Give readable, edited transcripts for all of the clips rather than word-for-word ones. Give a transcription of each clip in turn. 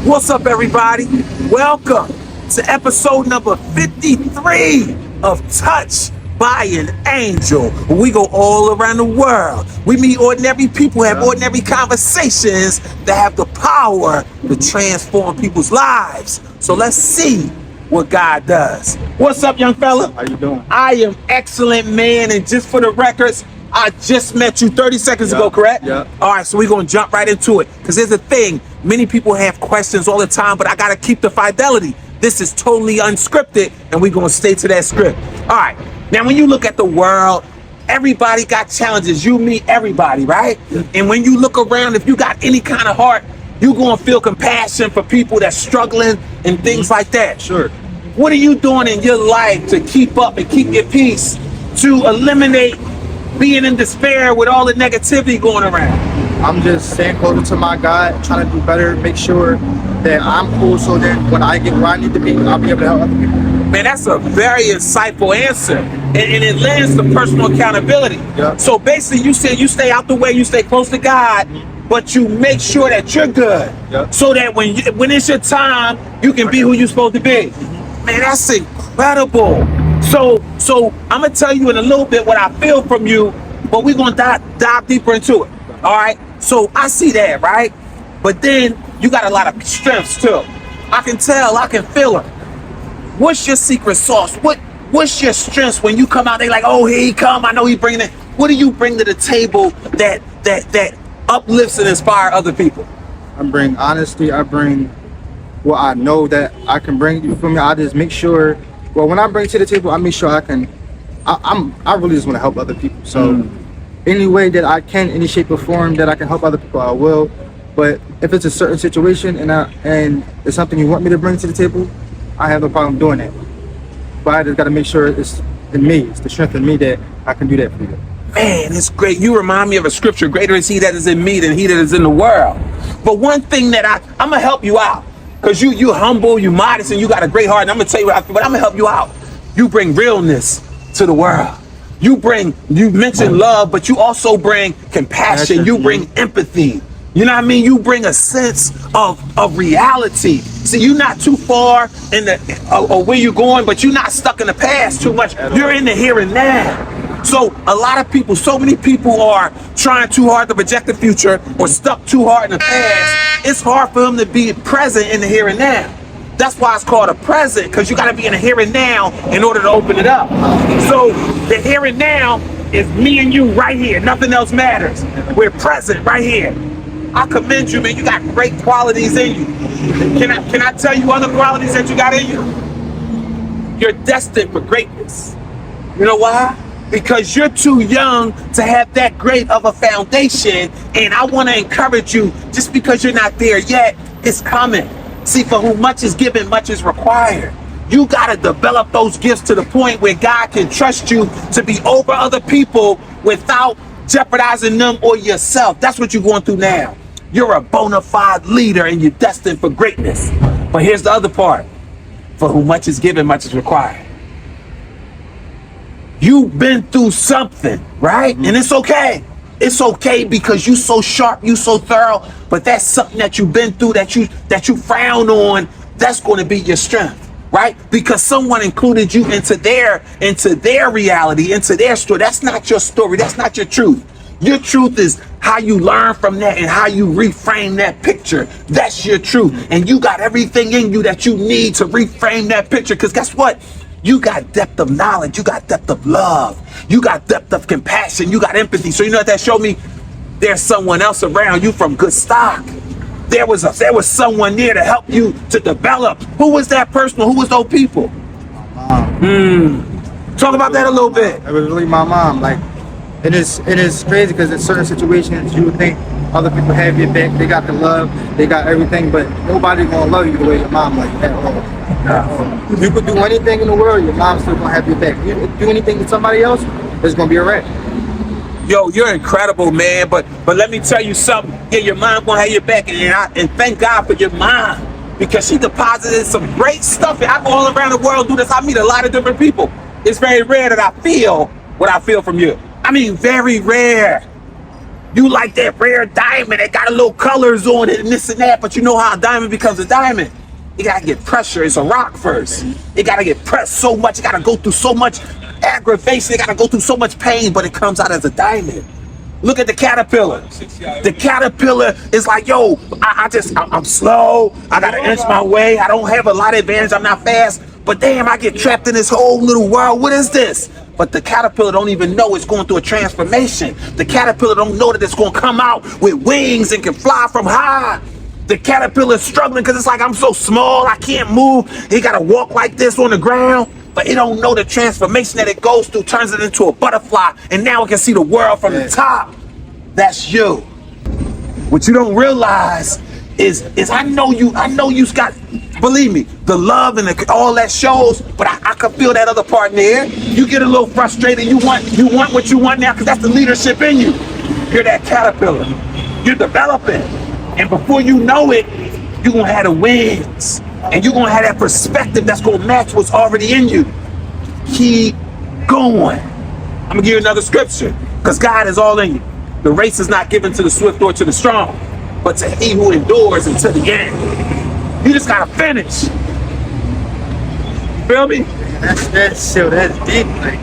What's up, everybody? Welcome to episode number 53 of Touch by an Angel. We go all around the world. We meet ordinary people, have ordinary conversations that have the power to transform people's lives. So let's see what God does. What's up, young fella? How you doing? I am excellent, man. And just for the records, I just met you 30 seconds ago, correct? Yeah. All right, so we're going to jump right into it. Because here's the thing. Many people have questions all the time, but I got to keep the fidelity. This is totally unscripted, and we're going to stay to that script. All right. Now, when you look at the world, everybody got challenges. You meet everybody, right? Yeah. And when you look around, if you got any kind of heart, you're going to feel compassion for people that's struggling and things like that. Sure. What are you doing in your life to keep up and keep your peace, to eliminate being in despair with all the negativity going around? I'm just staying closer to my God, trying to do better, make sure that I'm cool so then when I get where I need to be, I'll be able to help other people. Man, that's a very insightful answer. And it lends to personal accountability. Yeah. So basically you say you stay out the way, you stay close to God, but you make sure that you're good. Yeah. So that when it's your time, you can be who you're supposed to be. Man, that's incredible. So I'm gonna tell you in a little bit what I feel from you, but we're gonna dive deeper into it. All right. So I see that, right? But then you got a lot of strengths too. I can tell, I can feel it. What's your secret sauce? What's your strengths when you come out? They like, oh, here he come. I know he bringing it. What do you bring to the table that uplifts and inspire other people? I bring honesty. I bring what I know that I can bring. You feel me? I just make sure. Well, when I bring to the table, I make sure I can. I really just want to help other people. So any way that I can, any shape or form that I can help other people, I will. But if it's a certain situation and it's something you want me to bring to the table, I have no problem doing it. But I just got to make sure it's in me. It's the strength in me that I can do that for you. Man, it's great. You remind me of a scripture. Greater is he that is in me than he that is in the world. But one thing that I'm going to help you out. Because you humble, you modest, and you got a great heart. And I'm going to tell you what I feel, but I'm going to help you out. You bring realness to the world. You mention love, but you also bring compassion. You bring empathy. You know what I mean? You bring a sense of reality. See, you're not too far in the where you're going, but you're not stuck in the past too much. You're in the here and now. So a lot of people, so many people are trying too hard to project the future or stuck too hard in the past. It's hard for them to be present in the here and now. That's why it's called a present, because you got to be in the here and now in order to open it up. So the here and now is me and you right here. Nothing else matters. We're present right here. I commend you, man. You got great qualities in you. Can I tell you other qualities that you got in you? You're destined for greatness. You know why? Because you're too young to have that great of a foundation. And I want to encourage you, just because you're not there yet, it's coming. See, for whom much is given, much is required. You got to develop those gifts to the point where God can trust you to be over other people without jeopardizing them or yourself. That's what you're going through now. You're a bona fide leader and you're destined for greatness. But here's the other part. For whom much is given, much is required. You've been through something, right? And it's okay. It's okay because you so sharp, you so thorough, but that's something that you've been through that you frown on. That's going to be your strength, right? Because someone included you into their reality, into their story. That's not your story. That's not your truth. Your truth is how you learn from that and how you reframe that picture. That's your truth. And you got everything in you that you need to reframe that picture. Because guess what? You got depth of knowledge. You got depth of love. You got depth of compassion. You got empathy. So you know what that showed me? There's someone else around you from good stock. There was someone there to help you to develop. Who was that person? Who was those people? My mom. Talk about that a little bit. It was really my mom. Like, it is crazy because in certain situations you would think other people have your back. They got the love. They got everything, but nobody gonna love you the way your mom like that. You could do anything in the world, your mom's still gonna have your back. You do anything to somebody else, it's gonna be a wreck. Yo, you're incredible, man. But let me tell you something. Yeah, your mom gonna have your back, and thank God for your mom, because she deposited some great stuff. I go all around the world, do this. I meet a lot of different people. It's very rare that I feel what I feel from you. I mean, very rare. You like that rare diamond that got a little colors on it and this and that, but you know how a diamond becomes a diamond. It gotta get pressure. It's a rock first. It gotta get pressed so much. It gotta go through so much aggravation. It gotta go through so much pain, but it comes out as a diamond. Look at the caterpillar. The caterpillar is like, yo, I'm slow. I gotta inch my way. I don't have a lot of advantage. I'm not fast. But damn, I get trapped in this whole little world. What is this? But the caterpillar don't even know it's going through a transformation. The caterpillar don't know that it's going to come out with wings and can fly from high. The caterpillar is struggling because it's like, I'm so small, I can't move. He got to walk like this on the ground. But it don't know the transformation that it goes through turns it into a butterfly. And now it can see the world from the top. That's you. What you don't realize is I know you's got, believe me, the love and all that shows, but I can feel that other part in there. You get a little frustrated. You want what you want now because that's the leadership in you. You're that caterpillar. You're developing. And before you know it, you're going to have the wings. And you're going to have that perspective that's going to match what's already in you. Keep going. I'm going to give you another scripture because God is all in you. The race is not given to the swift or to the strong, but to he who endures until the end. You just gotta finish. You feel me? That's deep. Like,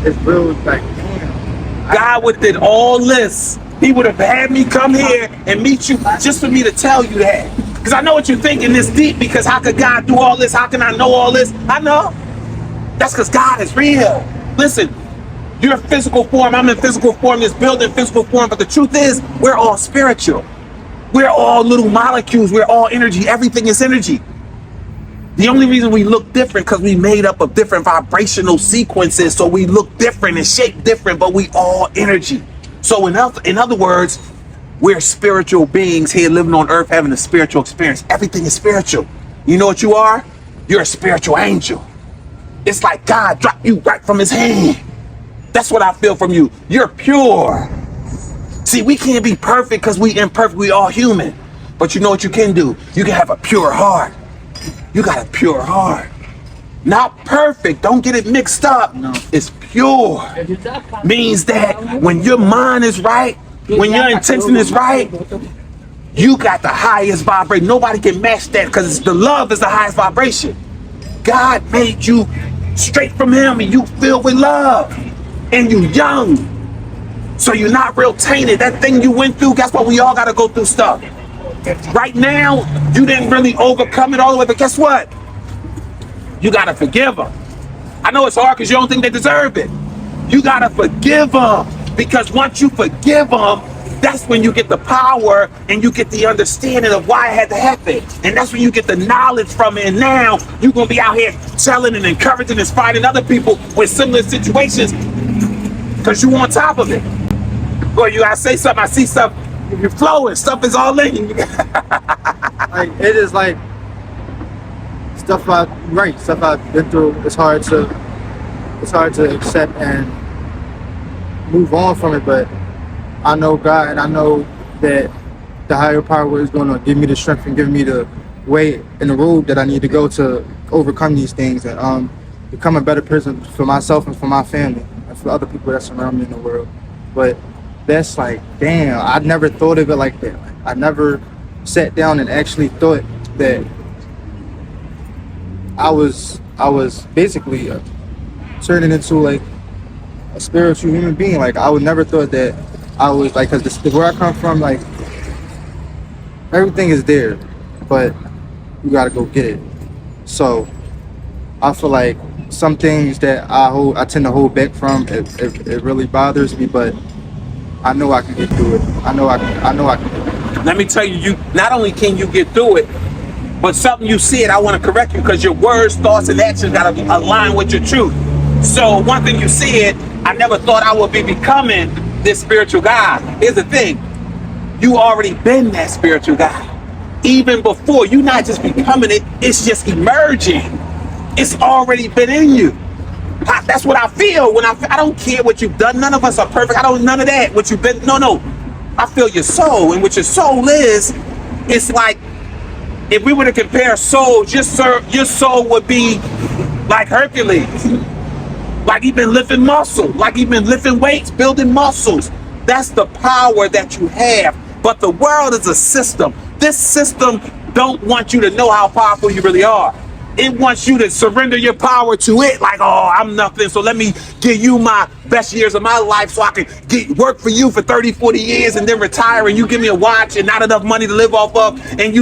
it's real. Like, damn. God would have did all this. He would have had me come here and meet you just for me to tell you that. Because I know what you're thinking this deep. Because how could God do all this? How can I know all this? I know. That's because God is real. Listen. You're in physical form, I'm in physical form, this building physical form, but the truth is, we're all spiritual. We're all little molecules, we're all energy, everything is energy. The only reason we look different because we made up of different vibrational sequences, so we look different and shape different, but we all energy. So in other words, we're spiritual beings here living on earth having a spiritual experience. Everything is spiritual. You know what you are? You're a spiritual angel. It's like God dropped you right from his hand. That's what I feel from you. You're pure. See, we can't be perfect because we imperfect. We all human. But you know what you can do? You can have a pure heart. You got a pure heart. Not perfect. Don't get it mixed up. No. It's pure. Means that when your mind is right, when your intention is right, you got the highest vibration. Nobody can match that because the love is the highest vibration. God made you straight from him and you filled with love. And you young, so you're not real tainted. That thing you went through, guess what? We all gotta go through stuff. Right now, you didn't really overcome it all the way, but guess what? You gotta forgive them. I know it's hard because you don't think they deserve it. You gotta forgive them, because once you forgive them, that's when you get the power and you get the understanding of why it had to happen. And that's when you get the knowledge from it. And now you're gonna be out here telling and encouraging and inspiring other people with similar situations because you on top of it. Boy, you gotta say something. I see stuff. You're flowing. Stuff is all in you. Like, it is like stuff I've been through. It's hard to accept and move on from it, but I know God, and I know that the higher power is going to give me the strength and give me the way and the road that I need to go to overcome these things and become a better person for myself and for my family and for other people that surround me in the world. But that's like, damn, I never thought of it like that. I never sat down and actually thought that I was basically turning into like a spiritual human being. Like, I would never thought that I was like, because where I come from, like, everything is there, but you gotta go get it. So I feel like some things that I tend to hold back from, it really bothers me, but I know I can get through it. I know I can. Let me tell you, you not only can you get through it, but something you said, I want to correct you because your words, thoughts, and actions got to align with your truth. So one thing you said, I never thought I would be becoming this spiritual guy. Here's the thing. You already been that spiritual guy. Even before, you not just becoming it, it's just emerging. It's already been in you. That's what I feel when I don't care what you've done. None of us are perfect. None of that. What you've been, no. I feel your soul, and what your soul is, it's like, if we were to compare souls, your soul would be like Hercules. Like he been lifting muscle, like he been lifting weights, building muscles. That's the power that you have. But the world is a system. This system don't want you to know how powerful you really are. It wants you to surrender your power to it, like, oh, I'm nothing, so let me give you my best years of my life so I can work for you for 30, 40 years and then retire, and you give me a watch and not enough money to live off of, and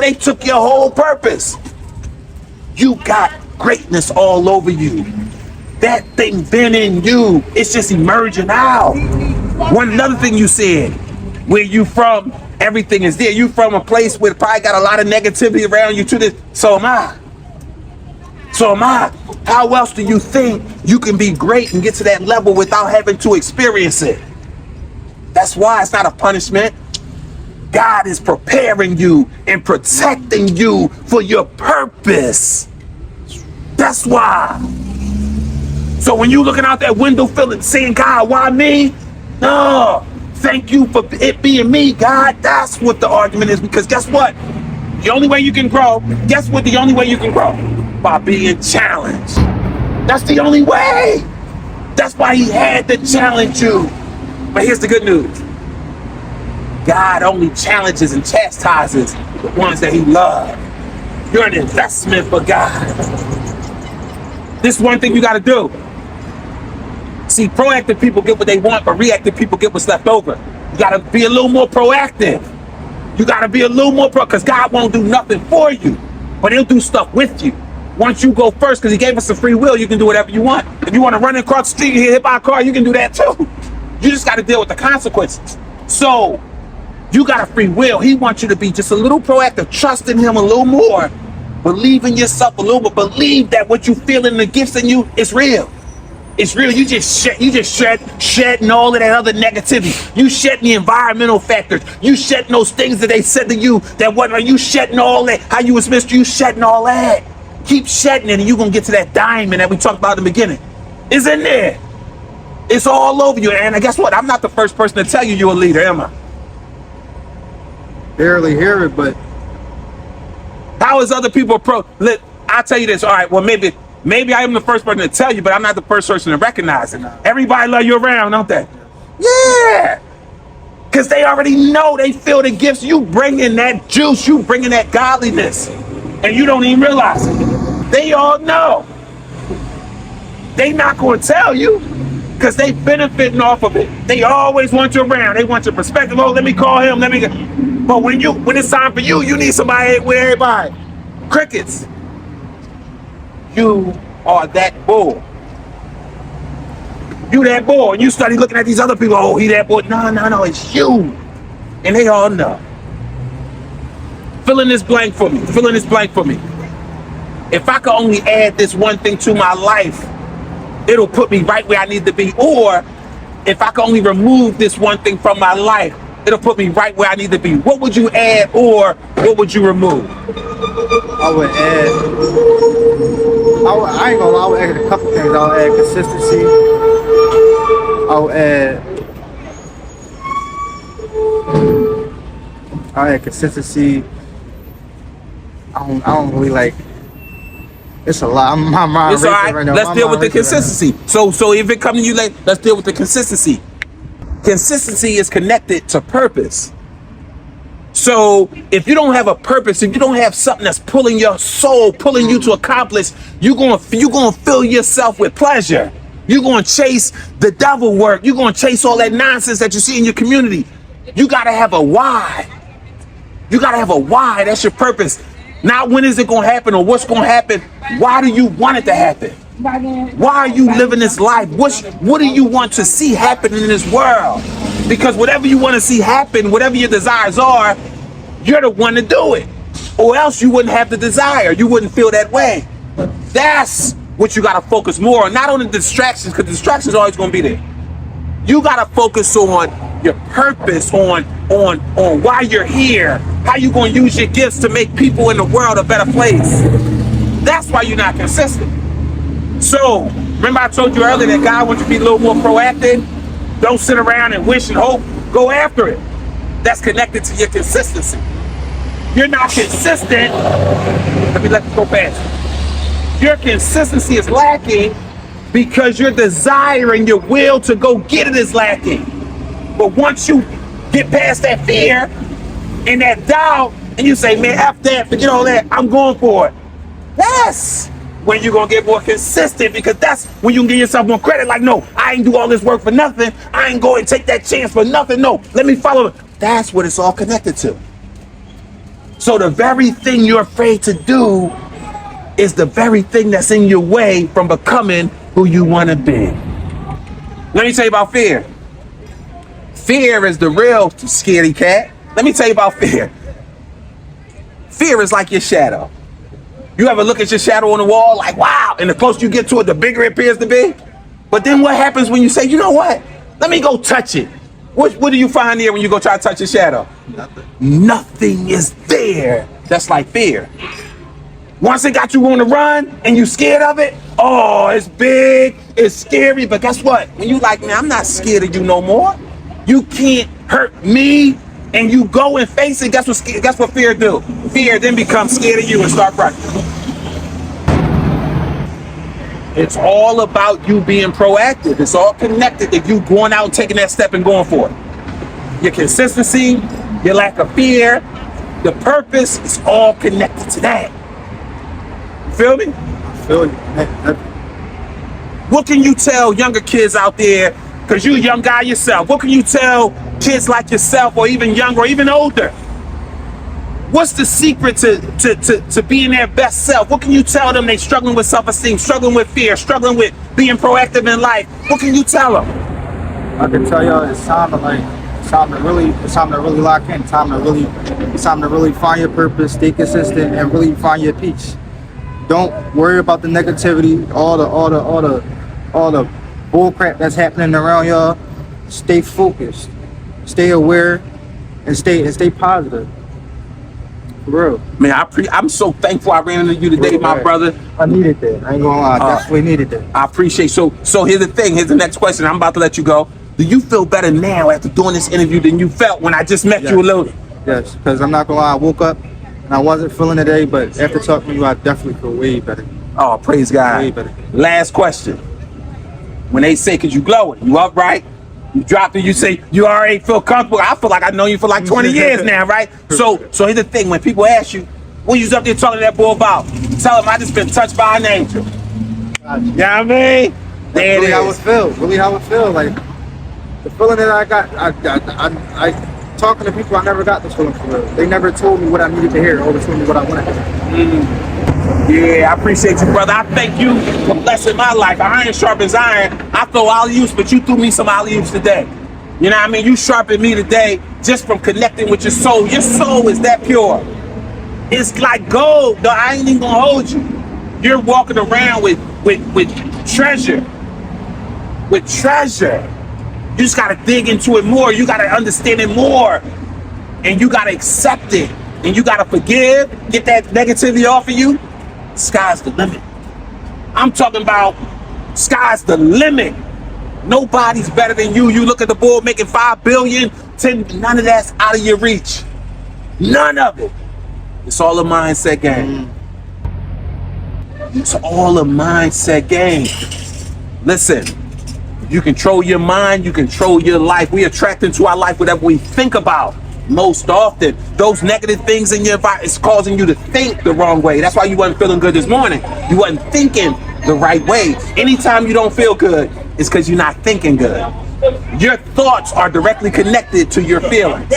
they took your whole purpose. You got greatness all over you. That thing been in you. It's just emerging out. Another thing you said, where you from, everything is there. You from a place where probably got a lot of negativity around you too. So am I. So am I. How else do you think you can be great and get to that level without having to experience it? That's why it's not a punishment. God is preparing you and protecting you for your purpose. That's why. So when you looking out that window feeling, saying, God, why me? No, thank you for it being me, God. That's what the argument is, because guess what? The only way you can grow, guess what the only way you can grow? By being challenged. That's the only way. That's why he had to challenge you. But here's the good news. God only challenges and chastises the ones that he loves. You're an investment for God. This is one thing you got to do. See, proactive people get what they want, but reactive people get what's left over. You got to be a little more proactive. You got to be a little more because God won't do nothing for you, but he'll do stuff with you. Once you go first, because he gave us a free will, you can do whatever you want. If you want to run across the street and get hit by a car, you can do that too. You just got to deal with the consequences. So you got a free will. He wants you to be just a little proactive, trust in him a little more, believe in yourself a little bit, believe that what you feel in the gifts in you is real. It's real. You just shedding all of that other negativity. You shedding the environmental factors. You shedding those things that they said to you that wasn't. You shedding all that. How you was missed. You shedding all that. Keep shedding it, and you're gonna get to that diamond that we talked about in the beginning. It's in there. It's all over you. And guess what? I'm not the first person to tell you you're a leader, am I? Barely hear it, but how is other people I'll tell you this. All right. Well, maybe I am the first person to tell you, but I'm not the first person to recognize it. Everybody love you around, don't they? Yeah. Because they already know, they feel the gifts. You bringing that juice, you bringing that godliness, and you don't even realize it. They all know. They not going to tell you because they benefiting off of it. They always want you around. They want your perspective. Oh, let me call him. But when it's time for you, you need somebody with everybody. Crickets. You are that bull. You that bull. And you study looking at these other people. Oh, he that bull. No, it's you. And they all know. Fill in this blank for me. If I could only add this one thing to my life, it'll put me right where I need to be. Or if I could only remove this one thing from my life, it'll put me right where I need to be. What would you add, or what would you remove? I would add, I ain't gonna lie, I would add a couple things. I'll add consistency. I'll add consistency. I don't really like, it's a lot. My mind it's all right. Right now. Let's deal with the consistency. So if it comes to you late, let's deal with the consistency. Consistency is connected to purpose. So if you don't have a purpose, if you don't have something that's pulling your soul, pulling you to accomplish, you're gonna fill yourself with pleasure. You're gonna chase the devil work. You're gonna chase all that nonsense that you see in your community. You gotta have a why. That's your purpose. Not when is it gonna happen or what's gonna happen. Why do you want it to happen? Why are you living this life? What do you want to see happen in this world? Because whatever you want to see happen, whatever your desires are, you're the one to do it. Or else you wouldn't have the desire. You wouldn't feel that way. That's what you got to focus more on. Not on the distractions, because distractions are always going to be there. You got to focus on your purpose, on why you're here, how you going to use your gifts to make people in the world a better place. That's why you're not consistent. So, remember I told you earlier that God wants you to be a little more proactive? Don't sit around and wish and hope. Go after it. That's connected to your consistency. You're not consistent. Let this go fast. Your consistency is lacking because your desire and your will to go get it is lacking. But once you get past that fear and that doubt, and you say, man, F that, forget all that, I'm going for it. That's when you're going to get more consistent, because that's when you can give yourself more credit. Like, no, I ain't do all this work for nothing. I ain't going to take that chance for nothing. No, let me follow it. That's what it's all connected to. So the very thing you're afraid to do is the very thing that's in your way from becoming who you want to be. Let me tell you about fear. Fear is the real scaredy cat. Let me tell you about fear. Fear is like your shadow. You ever look at your shadow on the wall like, wow, and the closer you get to it, the bigger it appears to be? But then what happens when you say, you know what? Let me go touch it. What do you find there when you go try to touch your shadow? Nothing. Nothing is there. That's like fear. Once it got you on the run and you scared of it, oh, it's big, it's scary, but guess what? When you like, man, I'm not scared of you no more. You can't hurt me, and you go and face it, guess what fear do? Fear then becomes scared of you and start running. It's all about you being proactive. It's all connected to you going out and taking that step and going for it. Your consistency, your lack of fear, the purpose is all connected to that. You feel me? I feel you. What can you tell younger kids out there, because you're a young guy yourself, what can you tell kids like yourself or even younger or even older? What's the secret to being their best self? What can you tell them? They struggling with self-esteem, struggling with fear, struggling with being proactive in life. What can you tell them? I can tell y'all it's time to really lock in. It's time to really find your purpose, stay consistent, and really find your peace. Don't worry about the negativity, all the bull crap that's happening around y'all. Stay focused, stay aware, and stay positive. For real. Man, I'm so thankful I ran into you today, my brother. I needed that. I ain't gonna lie. Definitely needed that. I appreciate. So here's the thing. Here's the next question. I'm about to let you go. Do you feel better now after doing this interview than you felt when I just met you a little? Yes, because I'm not gonna lie. I woke up and I wasn't feeling it today, but after talking to you, I definitely feel way better. Oh, praise God. Way better. Last question. When they say, cause you glowing, you upright, you dropped it, you say you already feel comfortable. I feel like I know you for like 20 years now, right? So here's the thing. When people ask you, what you up there talking to that boy about? Tell them I just been touched by an angel. Gotcha. You know what I mean? There really it how it is. feel. Really how it feel. Like the feeling that I got. I talking to people, I never got this feeling for real. They never told me what I needed to hear, or told me what I wanted to hear. Yeah, I appreciate you, brother. I thank you for blessing my life. Iron sharpens iron. I throw alley-oops, but you threw me some alley-oops today. You know what I mean? You sharpened me today just from connecting with your soul. Your soul is that pure. It's like gold. No, I ain't even gonna hold you. You're walking around with treasure. With treasure. You just gotta dig into it more. You gotta understand it more. And you gotta accept it. And you gotta forgive. Get that negativity off of you. Sky's the limit. I'm talking about sky's the limit. Nobody's better than you. You look at the board making 5 billion, 10, none of that's out of your reach. None of it. It's all a mindset game. It's all a mindset game. Listen, you control your mind, you control your life. We attract into our life whatever we think about. Most often, those negative things in your environment is causing you to think the wrong way. That's why you wasn't feeling good this morning. You wasn't thinking the right way. Anytime you don't feel good, it's because you're not thinking good. Your thoughts are directly connected to your feelings.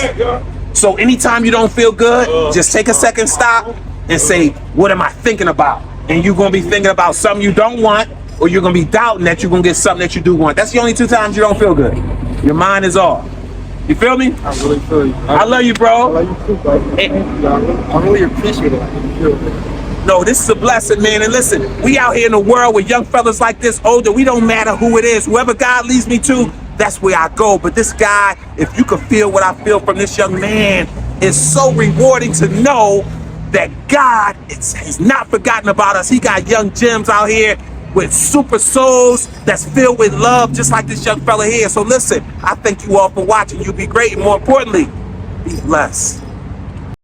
So anytime you don't feel good, just take a second, stop, and say, what am I thinking about? And you're going to be thinking about something you don't want, or you're going to be doubting that you're going to get something that you do want. That's the only 2 times you don't feel good. Your mind is off. You feel me? I really feel you. I love you, bro. I love you too, bro. I really appreciate it. No, this is a blessing, man. And listen, we out here in the world with young fellas like this, older. We don't matter who it is. Whoever God leads me to, that's where I go. But this guy, if you could feel what I feel from this young man, it's so rewarding to know that God has not forgotten about us. He got young gems out here with super souls that's filled with love, just like this young fella here. So listen, I thank you all for watching. You be great, and more importantly, be blessed.